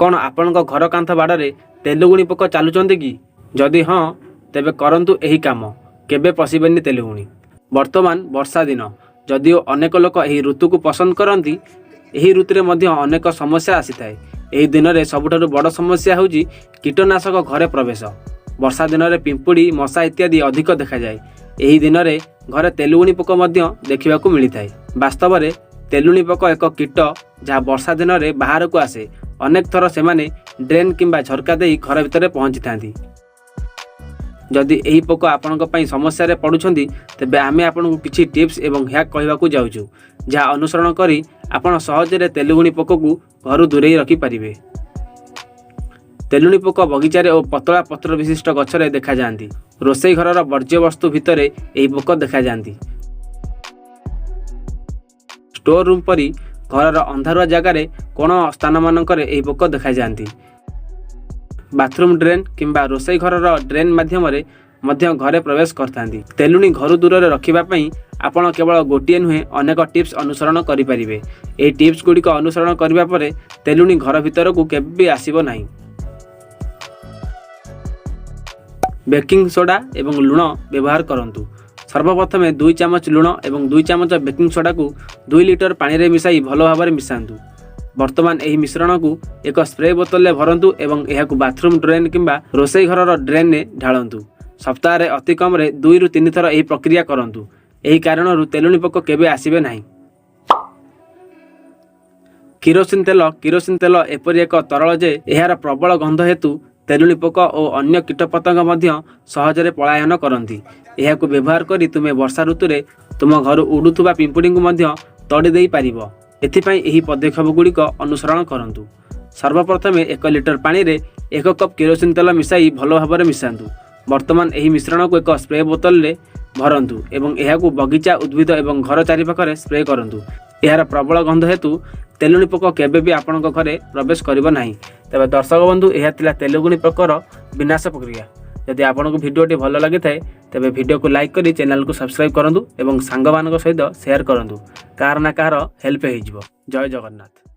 कौन आपण घर कांथ बाड़े तेलुगुणी पोक चलुंट कि जदि हाँ तेबे करंतु एही काम केबे पशिबेनी तेलुगुणी। वर्तमान वर्षा दिन जदिओ अनेक लोक एही ऋतु को पसंद करती एही ऋतु में अनेक समस्या आसी थाए। एही दिन में सबुठारु बड़ समस्या होउची कीटनाशक घरे प्रवेश। वर्षा दिन में पिंपुड़ी मशा इत्यादि अधिक देखा जाए। एही दिन में घरे तेलुगुणी पोक देखा मिलता है। वास्तव में तेलुगुणी पोक एक कीट जहाँ वर्षा दिन में बाहर को आसे। अनेक थर से ड्रेन किंबा झरका दे घर भितर पहुँची था। जदि यही पोक आपण समस्या पड़ुछंती तेबे आमे आपन किछि टिप्स एवं हैक कहवाकू जाउछु जहाँ अनुसरण करी आपण सहजरे तेलुगुणी पोक को घर दूरे रखि पारिबे। तेलुगुणी पोक बगीचारे और पतला पत्र विशिष्ट गछरे देखा जाती। रोसई घरर वर्ज्य वस्तु भितर यही पोक देखा जाती। स्टोर रूम परी घरर अंधारुआ जगार कोण स्थान मानकर यही पोक देखा जाती। बाथरूम ड्रेन किंबा रोसई घरर ड्रेन माध्यम घरे प्रवेश करथांती। तेलुगुणी घर दूर रखिबा पई आपण केवल गोटिए नुहे अनेक टिप्स अनुसरण करि परिबे। एही टिप्स गुड़िक अनुसरण करिबा परे तेलुगुणी घर भितर को केबे भी आसीबो नाही। बेकिंग सोडा एवं लुण व्यवहार करंतु। सर्वप्रथम 2 चामच लुण एवं 2 चामच बेकिंग सोडा को 2 लिटर पानी रे मिसाई भलो भाबरे मिसांतु। वर्तमान एही मिश्रण को एक स्प्रे बोतल में भरंतु एवं एहाकु बाथरूम ड्रेन किंबा रोसई घरर ड्रेन ने ढालंतु। सप्ताह रे अति कम रे 2 रु 3 थर एही प्रक्रिया करंतु। एही कारणरु तेलुगुणी पोक केबे आसीबे नाही। किरोसिन तेल एपरि एक तरल जे एहार प्रबल गंध हेतु तेलुगुणी पोक और अन्य कीटपतंग मध्य सहजरे पलायन करती। एहाकु व्यवहार करी तुमे वर्षा ऋतु रे तुम घर उड़ुथुबा पिंपुड़ी को मध्य तड़ी देई पारिबो। एथिपाई एही पदक्षेप गुड़िक अनुसरण करंतु। सर्वप्रथम 1 लिटर पानी रे 1 कप किरोसिन तेल मिसाई भलो भाबरे मिसांतु। वर्तमान एही मिश्रण को एक स्प्रे बोतल रे भरंतु एवं एहाकु बगीचा उद्भिद एवं घर चारिपाखरे स्प्रे करंतु। एहार प्रबल गंध हेतु तेलुगुणी पोक केबे भी आपण घरे प्रवेश करिबो नाही। तबे दर्शक बंधु एहा तिला तेलुगुणी पोकर विनाश प्रक्रिया। यदि आपको भिडियोटी भल लगी थाए तेबे भिडियो को लाइक करी चैनल को सब्सक्राइब करंतु एवं सांग मानक सहित शेयर करंतु। कार ना कार हेल्प हो। जय जगन्नाथ।